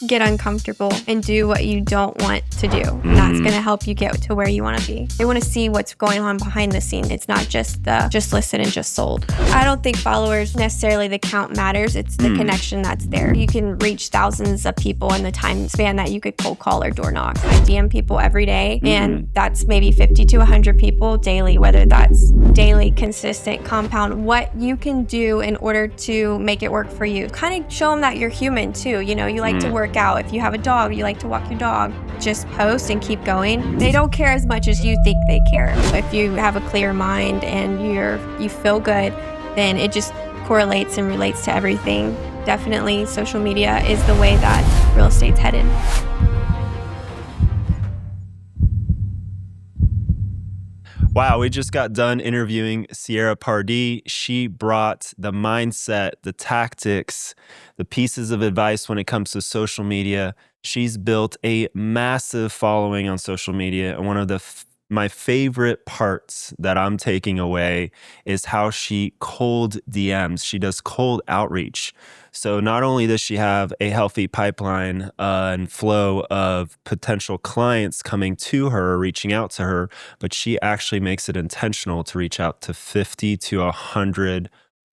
get uncomfortable and do what you don't want to do. And that's going to help you get to where you want to be. They want to see what's going on behind the scene. It's not just just listed and just sold. I don't think followers necessarily the count matters. It's the connection that's there. You can reach thousands of people in the time span that you could cold call or door knock. I DM people every day, and that's maybe 50 to 100 people daily, whether that's daily, consistent, compound, what you can do in order to make it work for you. Kind of show them that you're human too. You know, you like to work out. If you have a dog, you like to walk your dog. Just post and keep going. They don't care as much as you think they care. If you have a clear mind and you feel good, then it just correlates and relates to everything. Definitely social media is the way that real estate's headed. Wow, we just got done interviewing Sierra Pardee. She brought the mindset, the tactics, the pieces of advice when it comes to social media. She's built a massive following on social media. And one of my favorite parts that I'm taking away is how she cold DMs. She does cold outreach. So not only does she have a healthy pipeline and flow of potential clients coming to her, reaching out to her, but she actually makes it intentional to reach out to 50 to 100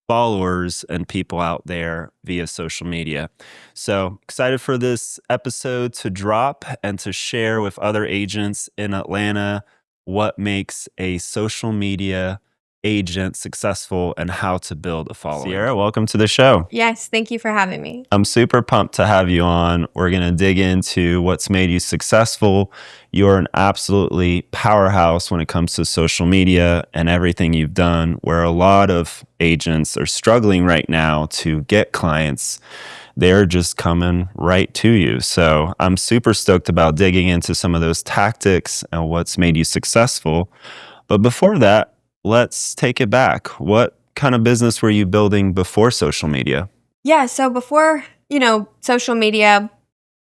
followers and people out there via social media. So excited for this episode to drop and to share with other agents in Atlanta what makes a social media agent successful and how to build a following. Sierra, welcome to the show. Yes, thank you for having me. I'm super pumped to have you on. We're going to dig into what's made you successful. You're an absolutely powerhouse when it comes to social media and everything you've done, where a lot of agents are struggling right now to get clients. They're just coming right to you. So I'm super stoked about digging into some of those tactics and what's made you successful. But before that, let's take it back. What kind of business were you building before social media? Yeah, so before, social media,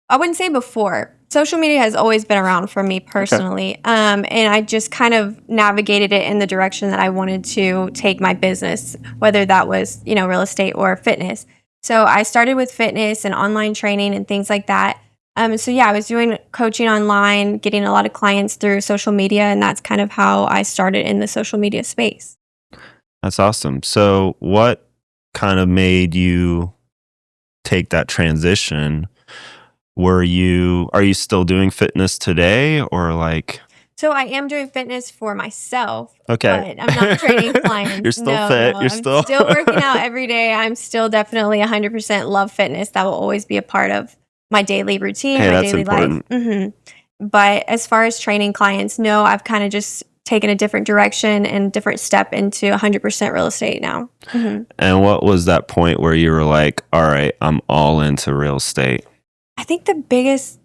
I wouldn't say before. Social media has always been around for me personally. Okay. And I just kind of navigated it in the direction that I wanted to take my business, whether that was, real estate or fitness. So I started with fitness and online training and things like that. I was doing coaching online, getting a lot of clients through social media, and that's kind of how I started in the social media space. That's awesome. So what kind of made you take that transition? Are you still doing fitness today or like? So I am doing fitness for myself. Okay. But I'm not training clients. You're still fit. I'm still working out every day. I'm still definitely 100% love fitness. That will always be a part of my daily routine, my daily life. But as far as training clients, no, I've kind of just taken a different direction and different step into 100% real estate now. And what was that point where you were like, all right, I'm all into real estate? I think the biggest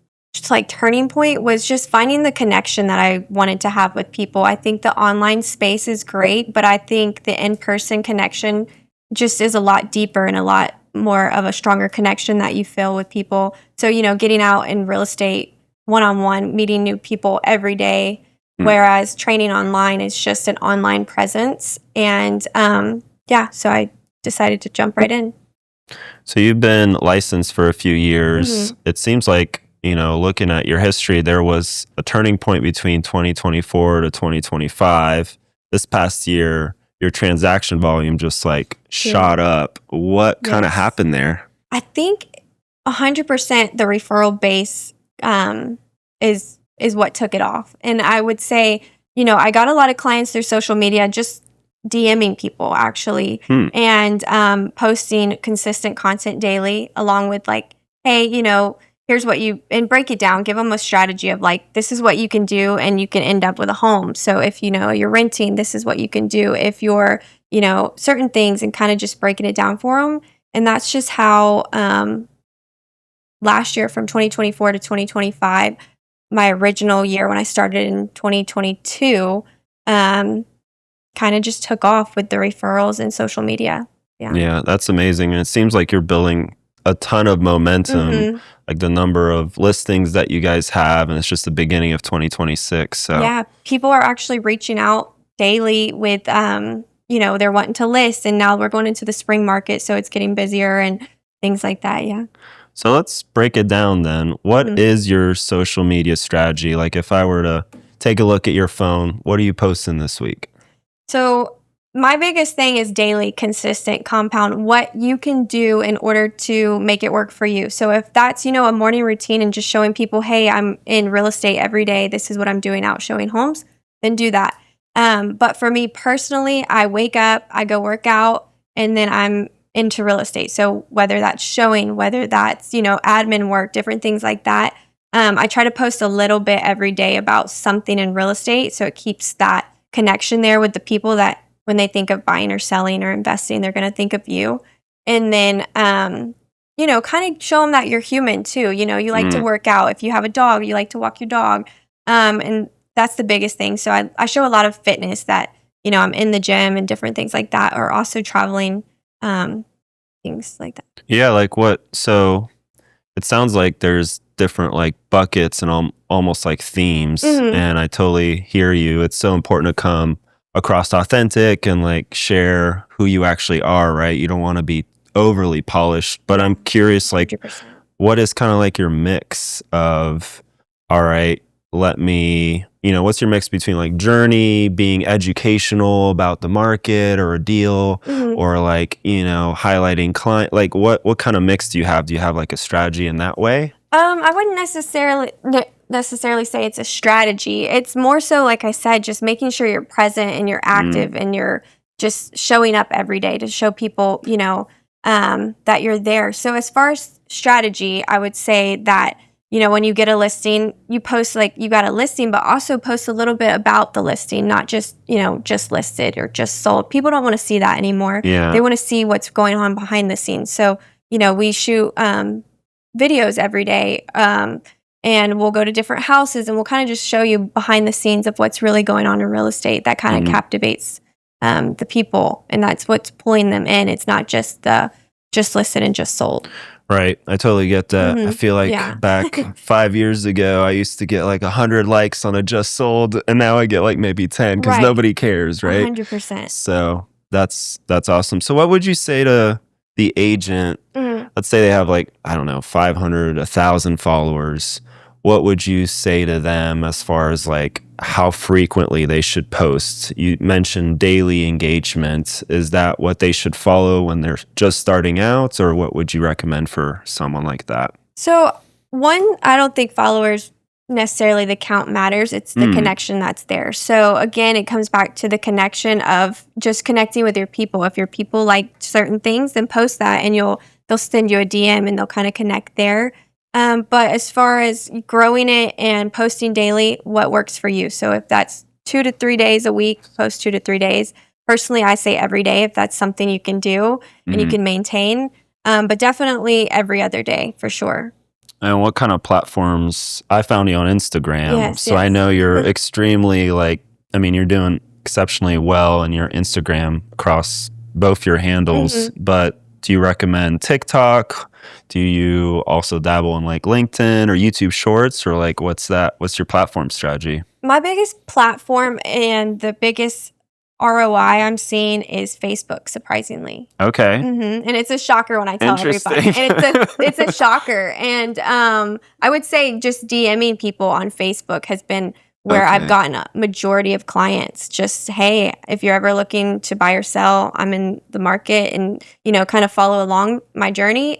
turning point was just finding the connection that I wanted to have with people. I think the online space is great, but I think the in-person connection just is a lot deeper and a lot more of a stronger connection that you feel with people. So, getting out in real estate one-on-one, meeting new people every day, whereas training online is just an online presence. And so I decided to jump right in. So you've been licensed for a few years. It seems like, looking at your history, there was a turning point between 2024 to 2025. This past year, your transaction volume just shot up. What kind of happened there? I think 100% the referral base is what took it off. And I would say, I got a lot of clients through social media, just DMing people actually, and posting consistent content daily along with hey, here's what and break it down, give them a strategy of this is what you can do and you can end up with a home. So if, you're renting, this is what you can do. If you're, certain things, and kind of just breaking it down for them. And that's just how last year from 2024 to 2025, my original year when I started in 2022, kind of just took off with the referrals and social media. Yeah, that's amazing. And it seems like you're building a ton of momentum, like the number of listings that you guys have, and it's just the beginning of 2026. So yeah, people are actually reaching out daily with, they're wanting to list, and now we're going into the spring market, so it's getting busier and things like that. Yeah. So let's break it down then. What is your social media strategy? Like if I were to take a look at your phone, what are you posting this week? So my biggest thing is daily, consistent, compound, what you can do in order to make it work for you. So if that's, a morning routine and just showing people, hey, I'm in real estate every day, this is what I'm doing out showing homes, then do that. But for me personally, I wake up, I go work out, and then I'm into real estate. So whether that's showing, whether that's, admin work, different things like that. I try to post a little bit every day about something in real estate. So it keeps that connection there with the people that when they think of buying or selling or investing, they're going to think of you. And then, kind of show them that you're human too. You like to work out. If you have a dog, you like to walk your dog. And that's the biggest thing. So I show a lot of fitness that, I'm in the gym and different things like that, or also traveling, things like that. Yeah, like what? So it sounds like there's different like buckets and almost like themes. And I totally hear you. It's so important to come across authentic and like share who you actually are, right? You don't want to be overly polished, but I'm curious, like 100%. what is kind of like your mix of, all right, what's your mix between like journey, being educational about the market or a deal, or like, highlighting client, like what kind of mix do you have? Do you have like a strategy in that way? I wouldn't necessarily say it's a strategy. It's more so, like I said, just making sure you're present and you're active and you're just showing up every day to show people, that you're there. So as far as strategy, I would say that, when you get a listing, you post like you got a listing, but also post a little bit about the listing, not just, just listed or just sold. People don't want to see that anymore. Yeah. They want to see what's going on behind the scenes. So, we shoot videos every day, and we'll go to different houses and we'll kind of just show you behind the scenes of what's really going on in real estate. That kind of captivates the people, and that's what's pulling them in. It's not just the just listed and just sold. Right. I totally get that. I feel like back 5 years ago, I used to get like 100 likes on a just sold, and now I get like maybe 10 because nobody cares, right? 100%. So that's awesome. So what would you say to the agent? Let's say they have like, I don't know, 500, 1,000 followers. What would you say to them as far as like how frequently they should post? You mentioned daily engagement. Is that what they should follow when they're just starting out, or what would you recommend for someone like that? So one, I don't think followers necessarily the count matters. It's the connection that's there. So again, it comes back to the connection of just connecting with your people. If your people like certain things, then post that and they'll send you a DM and they'll kind of connect there. But as far as growing it and posting daily, what works for you? So if that's 2 to 3 days a week, post 2 to 3 days. Personally, I say every day if that's something you can do and you can maintain. But definitely every other day for sure. And what kind of platforms? I found you on Instagram. Yes, I know you're extremely you're doing exceptionally well in your Instagram across both your handles, but do you recommend TikTok? Do you also dabble in like LinkedIn or YouTube Shorts, or like what's your platform strategy? My biggest platform and the biggest ROI I'm seeing is Facebook, surprisingly. Okay. And it's a shocker when I tell everybody. And it's a shocker. And I would say just DMing people on Facebook has been where I've gotten a majority of clients. Just, hey, if you're ever looking to buy or sell, I'm in the market, and, kind of follow along my journey.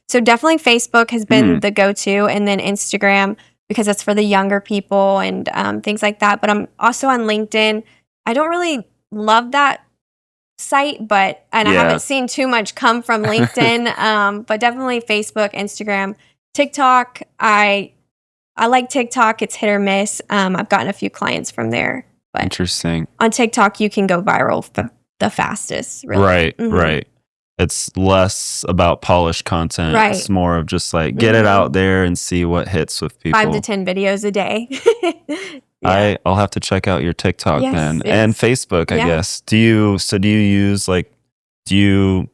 So definitely Facebook has been the go-to, and then Instagram, because that's for the younger people and things like that. But I'm also on LinkedIn. I don't really love that site, I haven't seen too much come from LinkedIn, but definitely Facebook, Instagram, TikTok. I like TikTok. It's hit or miss. I've gotten a few clients from there. But interesting. On TikTok, you can go viral the fastest, really. Right. It's less about polished content. Right. It's more of just like get it out there and see what hits with people. 5 to 10 videos a day. I'll have to check out your TikTok then. Yes. And Facebook, I guess. Do you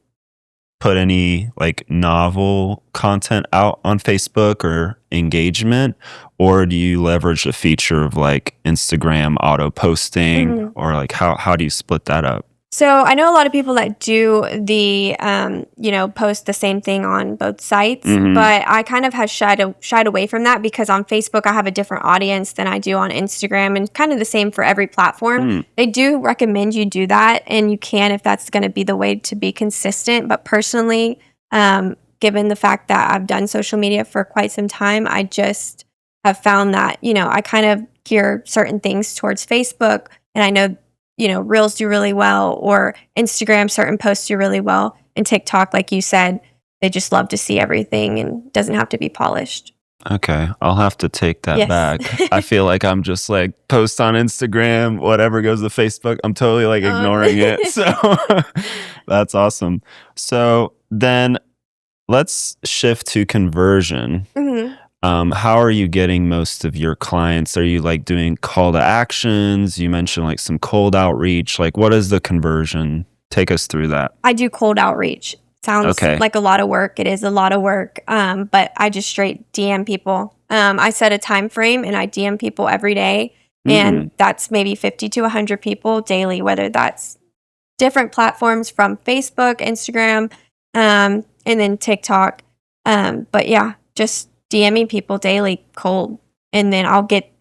put any like novel content out on Facebook or engagement, or do you leverage a feature of like Instagram auto posting, or like how do you split that up? So I know a lot of people that do the, post the same thing on both sites, but I kind of have shied away from that because on Facebook I have a different audience than I do on Instagram, and kind of the same for every platform. They do recommend you do that, and you can if that's going to be the way to be consistent. But personally, given the fact that I've done social media for quite some time, I just have found that, I kind of gear certain things towards Facebook, and I know Reels do really well, or Instagram, certain posts do really well. And TikTok, like you said, they just love to see everything and doesn't have to be polished. Okay, I'll have to take that back. I feel like I'm just like post on Instagram, whatever goes to Facebook. I'm totally like ignoring it. So that's awesome. So then let's shift to conversion. How are you getting most of your clients? Are you like doing call to actions? You mentioned like some cold outreach. Like, what is the conversion? Take us through that. I do cold outreach. Sounds like a lot of work. It is a lot of work. But I just straight DM people. I set a time frame and I DM people every day. And that's maybe 50 to 100 people daily, whether that's different platforms from Facebook, Instagram, and then TikTok. But yeah, just DMing people daily cold. And then I'll get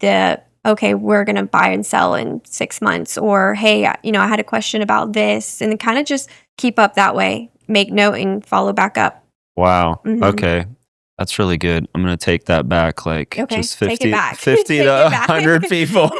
okay, we're going to buy and sell in 6 months. Or, hey, I had a question about this. And kind of just keep up that way. Make note and follow back up. Wow. Okay. That's really good. I'm going to take that back. Like just 50 to 100 people.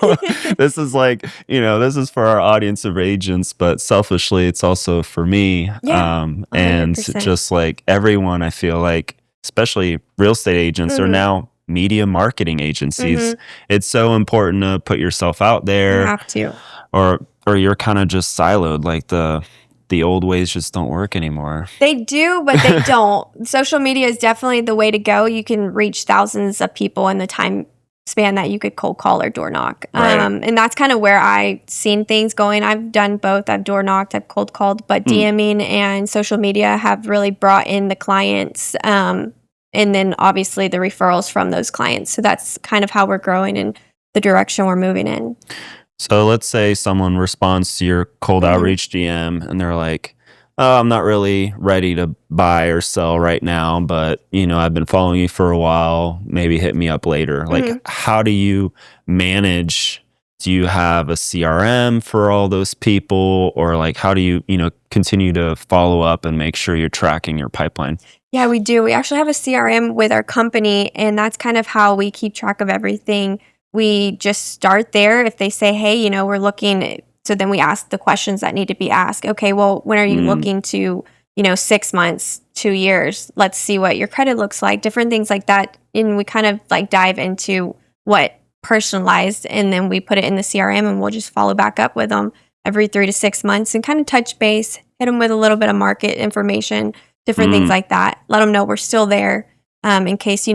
This is like, this is for our audience of agents, but selfishly, it's also for me. And just like everyone, I feel like, especially real estate agents are now media marketing agencies. It's so important to put yourself out there. You have to. Or you're kind of just siloed. Like the old ways just don't work anymore. They do, but they don't. Social media is definitely the way to go. You can reach thousands of people in the time span that you could cold call or door knock. And that's kind of where I've seen things going. I've done both. I've door knocked, I've cold called, but DMing and social media have really brought in the clients. And then obviously the referrals from those clients. So that's kind of how we're growing and the direction we're moving in. So let's say someone responds to your cold outreach DM and they're like, oh, I'm not really ready to buy or sell right now, but I've been following you for a while. Maybe hit me up later. Like, how do you manage? Do you have a CRM for all those people? Or like, how do you, continue to follow up and make sure you're tracking your pipeline? Yeah, we do. We actually have a CRM with our company, and that's kind of how we keep track of everything. We just start there. If they say, hey, we're looking, so then we ask the questions that need to be asked. Okay, well, when are you looking to, 6 months, 2 years? Let's see what your credit looks like, different things like that. And we kind of like dive into what personalized, and then we put it in the CRM, and we'll just follow back up with them every 3 to 6 months and kind of touch base, hit them with a little bit of market information, different things like that. Let them know we're still there in case,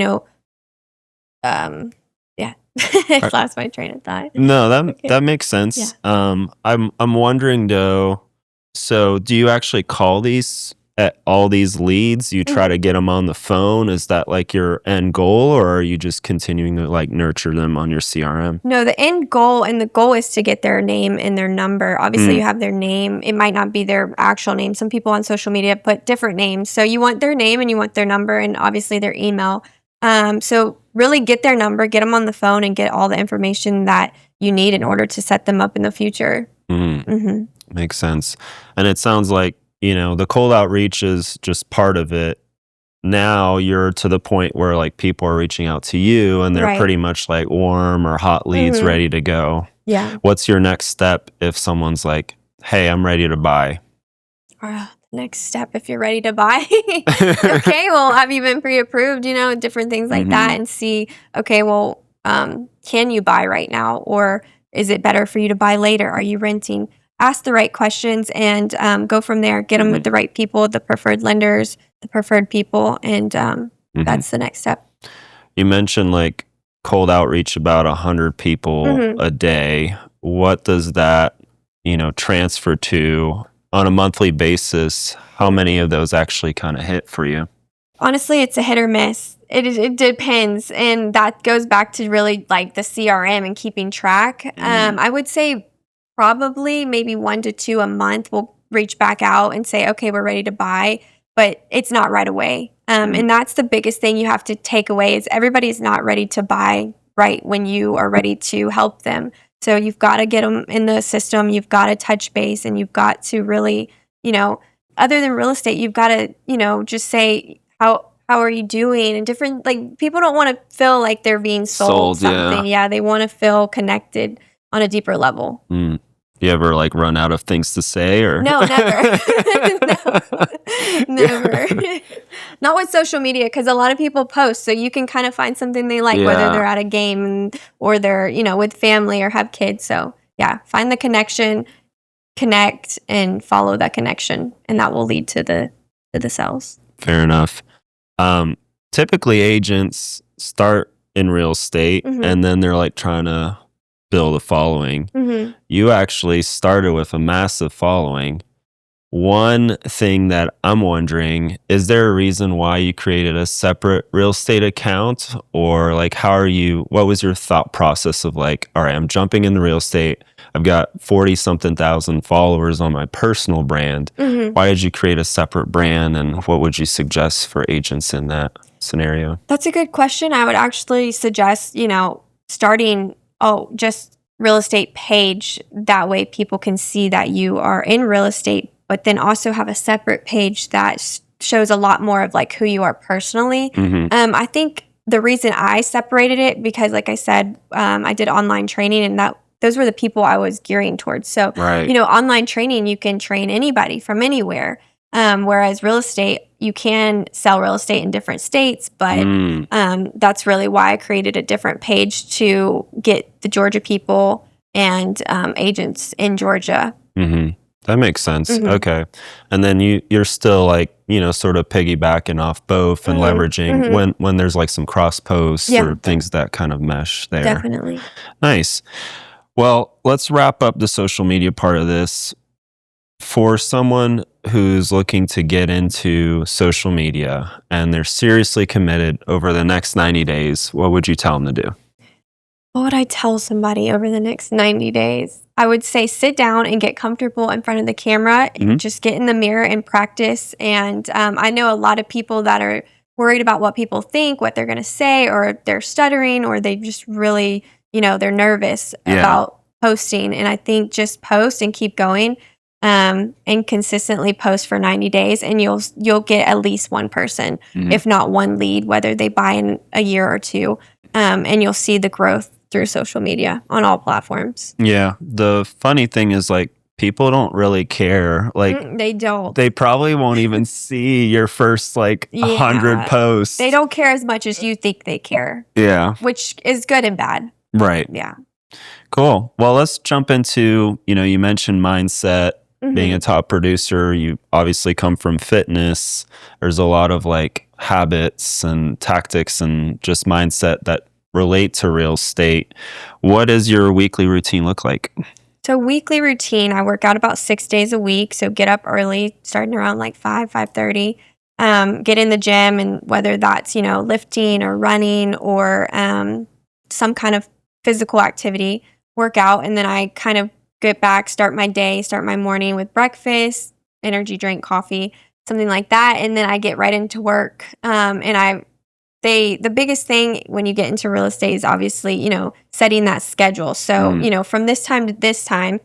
I lost my train of thought. No, that makes sense. Yeah. I'm wondering though. So, do you actually call all these leads? You try to get them on the phone. Is that like your end goal, or are you just continuing to like nurture them on your CRM? No, the end goal is to get their name and their number. Obviously, you have their name. It might not be their actual name. Some people on social media put different names. So you want their name and you want their number and obviously their email. So really get their number, get them on the phone, and get all the information that you need in order to set them up in the future. Makes sense. And it sounds like, the cold outreach is just part of it. Now you're to the point where like people are reaching out to you and they're pretty much like warm or hot leads ready to go. Yeah. What's your next step if someone's like, hey, I'm ready to buy? Next step, if you're ready to buy. Okay, well, have you been pre-approved, different things like that, and see, okay, well, can you buy right now, or is it better for you to buy later? Are you renting? Ask the right questions and go from there. Get them with the right people, the preferred lenders, the preferred people, and that's the next step. You mentioned like cold outreach about 100 people a day. What does that, transfer to on a monthly basis? How many of those actually kind of hit for you? Honestly, it's a hit or miss. It depends. And that goes back to really like the CRM and keeping track. I would say probably maybe 1 to 2 a month will reach back out and say, okay, we're ready to buy, but it's not right away. And that's the biggest thing you have to take away is everybody's not ready to buy right when you are ready to help them. So you've got to get them in the system. You've got to touch base, and you've got to really, other than real estate, you've got to, just say, how are you doing? And different, like, people don't want to feel like they're being sold something. Yeah, they want to feel connected on a deeper level. You ever like run out of things to say or? No, never. No, never. Not with social media, because a lot of people post, so you can kind of find something they like, whether they're at a game or they're, with family or have kids. So yeah, find the connection, connect, and follow that connection, and that will lead to the sales. Fair enough. Typically agents start in real estate and then they're like trying to build a following. You actually started with a massive following. One thing that I'm wondering, is there a reason why you created a separate real estate account? Or like, what was your thought process of like, all right, I'm jumping into real estate. I've got 40 something thousand followers on my personal brand. Why did you create a separate brand? And what would you suggest for agents in that scenario? That's a good question. I would actually suggest, starting just real estate page. That way people can see that you are in real estate, but then also have a separate page that shows a lot more of like who you are personally. I think the reason I separated it, because like I said, I did online training, and those were the people I was gearing towards. So, online training, you can train anybody from anywhere. Whereas real estate, you can sell real estate in different states, but that's really why I created a different page to get the Georgia people and agents in Georgia. That makes sense. Okay. And then you're still like, sort of piggybacking off both and leveraging when there's like some cross posts or things that kind of mesh there. Definitely. Nice. Well, let's wrap up the social media part of this. For someone who's looking to get into social media and they're seriously committed over the next 90 days, what would you tell them to do? What would I tell somebody over the next 90 days? I would say sit down and get comfortable in front of the camera and just get in the mirror and practice. And I know a lot of people that are worried about what people think, what they're going to say, or they're stuttering, or they just really, they're nervous about posting. And I think just post and keep going. And consistently post for 90 days, and you'll get at least one person, if not one lead, whether they buy in a year or two. And you'll see the growth through social media on all platforms. Yeah. The funny thing is, like, people don't really care. Like, they don't. They probably won't even see your first 100 posts. They don't care as much as you think they care. Yeah. Which is good and bad. Right. Yeah. Cool. Well, let's jump into, you mentioned mindset. Being a top producer, you obviously come from fitness. There's a lot of habits and tactics and just mindset that relate to real estate. What does your weekly routine look like? So weekly routine, I work out about 6 days a week. So get up early, starting around 5:30. Get in the gym, and whether that's, lifting or running or some kind of physical activity, work out. And then I kind of get back, start my morning with breakfast, energy drink, coffee, something like that. And then I get right into work. The biggest thing when you get into real estate is obviously, setting that schedule. So, from this time to this time,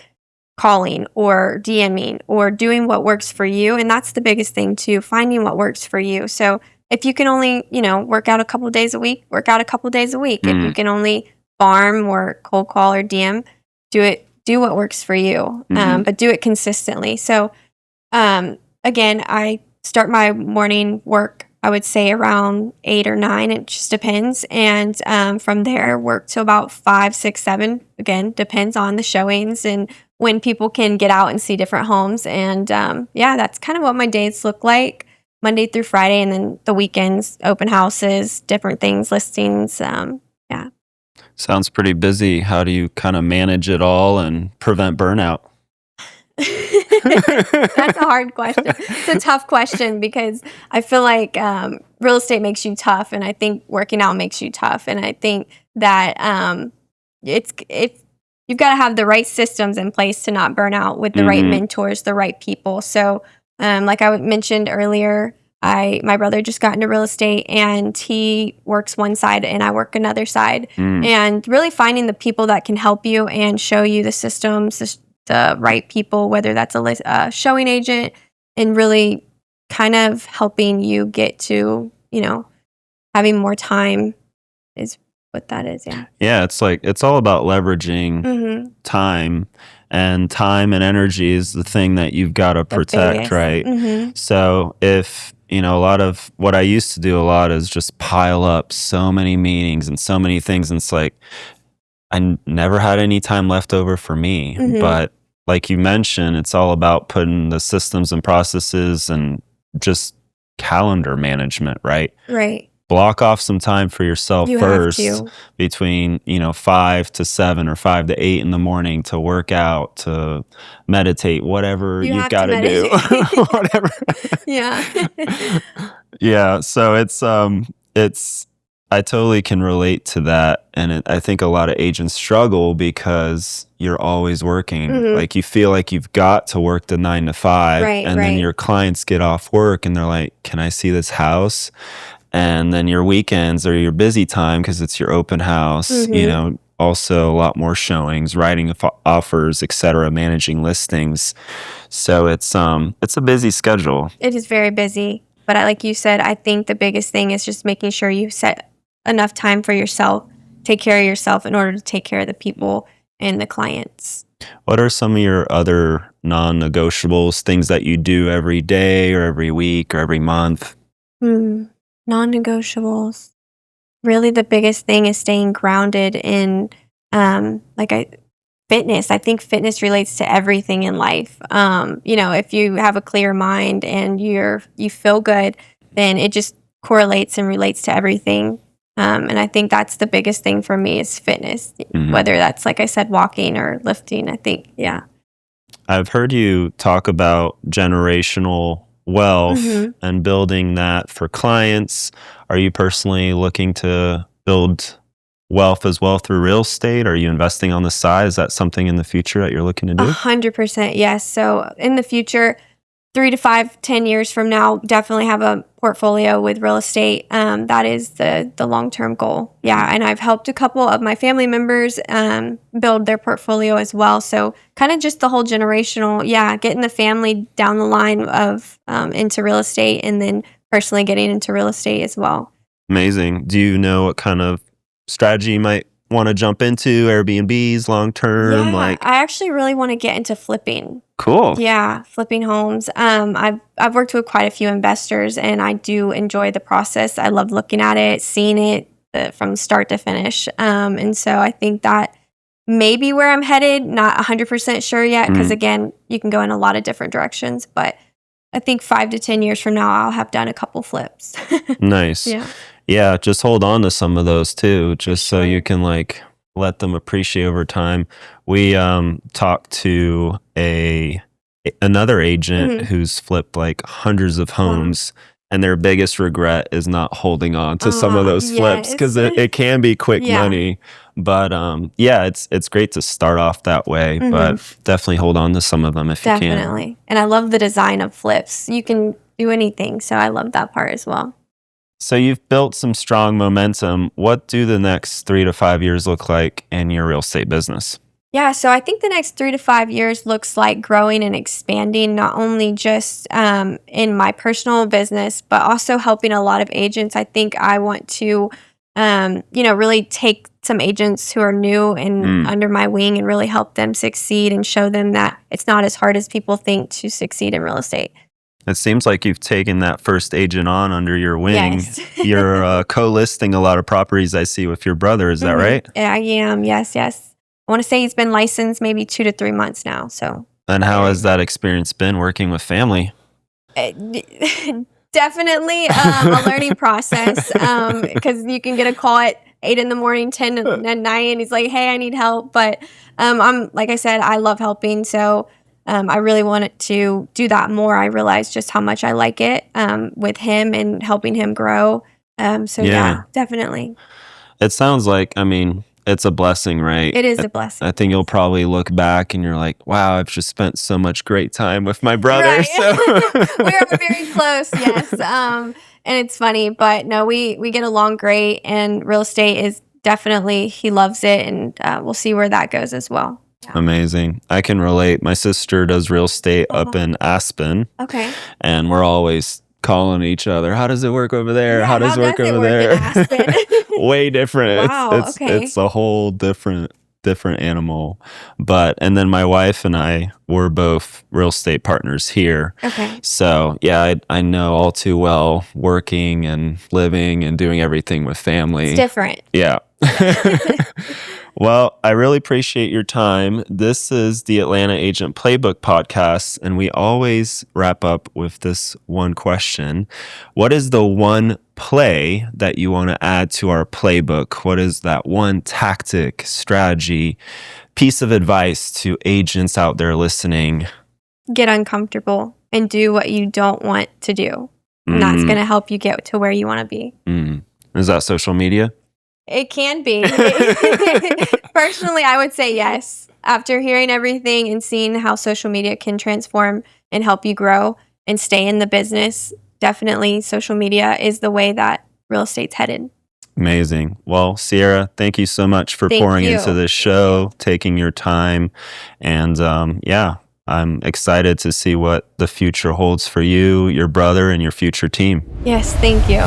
calling or DMing or doing what works for you. And that's the biggest thing too, finding what works for you. So if you can only, work out a couple of days a week, work out a couple of days a week. If you can only farm or cold call or DM, do what works for you, but do it consistently. So, again, I start my morning work, I would say around 8 or 9. It just depends. And from there, work till about 5, 6, 7. Again, depends on the showings and when people can get out and see different homes. And that's kind of what my days look like, Monday through Friday. And then the weekends, open houses, different things, listings. Sounds pretty busy. How do you kind of manage it all and prevent burnout? That's a hard question. It's a tough question because I feel like real estate makes you tough, and I think working out makes you tough. And I think that if you've got to have the right systems in place to not burn out with the right mentors, the right people. So, like I mentioned earlier, my brother just got into real estate, and he works one side and I work another side. And really finding the people that can help you and show you the systems, the right people, whether that's a showing agent, and really kind of helping you get to, having more time is what that is. Yeah. Yeah. It's all about leveraging time, and time and energy is the thing that you've got to protect, right? So if, a lot of what I used to do a lot is just pile up so many meetings and so many things. And it's like, never had any time left over for me. But like you mentioned, it's all about putting the systems and processes and just calendar management, right? Right. Block off some time for yourself first between, 5 to 7 or 5 to 8 in the morning to work out, to meditate, whatever you've got to do. Whatever. Yeah. Yeah. So it's, I totally can relate to that. And I think a lot of agents struggle because you're always working. Like you feel like you've got to work the 9 to 5. And then your clients get off work and they're like, can I see this house? And then your weekends are your busy time because it's your open house, also a lot more showings, writing offers, etc., managing listings. So it's a busy schedule. It is very busy. But like you said, I think the biggest thing is just making sure you set enough time for yourself, take care of yourself in order to take care of the people and the clients. What are some of your other non-negotiables, things that you do every day or every week or every month? Non-negotiables. Really, the biggest thing is staying grounded in fitness. I think fitness relates to everything in life. If you have a clear mind and you feel good, then it just correlates and relates to everything. And I think that's the biggest thing for me is fitness, whether that's, like I said, walking or lifting. I think, yeah. I've heard you talk about generational wealth and building that for clients. Are you personally looking to build wealth as well through real estate? Are you investing on the side? Is that something in the future that you're looking to do? 100%, yes. So in the future, 3 to 5, 10 years from now, definitely have a portfolio with real estate. That is the long-term goal. Yeah, and I've helped a couple of my family members build their portfolio as well. So kind of just the whole generational, getting the family down the line of into real estate, and then personally getting into real estate as well. Amazing. Do you know what kind of strategy you might want to jump into? Airbnbs, long-term? Yeah, I actually really want to get into flipping. Cool. Yeah, flipping homes. I've worked with quite a few investors, and I do enjoy the process. I love looking at it, seeing it from start to finish. And so I think that may be where I'm headed. Not 100% sure yet, because again, you can go in a lot of different directions. But I think 5 to 10 years from now, I'll have done a couple flips. Nice. Yeah. Just hold on to some of those too, just so you can let them appreciate over time. We talked to another agent who's flipped hundreds of homes, and their biggest regret is not holding on to some of those flips, because it can be quick money. But it's great to start off that way, but definitely hold on to some of them if you can. Definitely. And I love the design of flips. You can do anything, so I love that part as well. So you've built some strong momentum. What do the next 3 to 5 years look like in your real estate business? Yeah, so I think the next 3 to 5 years looks like growing and expanding, not only just in my personal business, but also helping a lot of agents. I think I want to, really take some agents who are new and under my wing and really help them succeed and show them that it's not as hard as people think to succeed in real estate. It seems like you've taken that first agent on under your wing. Yes. You're co-listing a lot of properties, I see, with your brother. Is that right? I am. Yes. I want to say he's been licensed maybe 2 to 3 months now. So. And how has that experience been working with family? Definitely a learning process, because you can get a call at 8 in the morning, 10 at night, and he's like, hey, I need help. But like I said, I love helping. So I really wanted to do that more. I realized just how much I like it with him and helping him grow. So yeah, definitely. It sounds like, It's a blessing, right? It is a blessing. I think you'll probably look back and you're like, wow, I've just spent so much great time with my brother. Right. So We're very close, yes. And it's funny, but no, we get along great, and real estate is definitely, he loves it, and we'll see where that goes as well. Yeah. Amazing. I can relate. My sister does real estate up in Aspen. Okay. And we're always calling each other. How does it work over there? Yeah, how does it work over there? in Aspen? Way different. Wow, okay. It's a whole different animal. And then my wife and I were both real estate partners here. Okay. So yeah, I know all too well working and living and doing everything with family. It's different. Yeah. Well, I really appreciate your time. This is the Atlanta Agent Playbook podcast, and we always wrap up with this one question. What is the one play that you want to add to our playbook? What is that one tactic, strategy, piece of advice to agents out there listening? Get uncomfortable and do what you don't want to do. And that's going to help you get to where you want to be. Is that social media? It can be. Personally, I would say yes. After hearing everything and seeing how social media can transform and help you grow and stay in the business, definitely social media is the way that real estate's headed. Amazing. Well, Sierra, thank you so much for pouring into this show, taking your time. And yeah, I'm excited to see what the future holds for you, your brother, and your future team. Yes, thank you.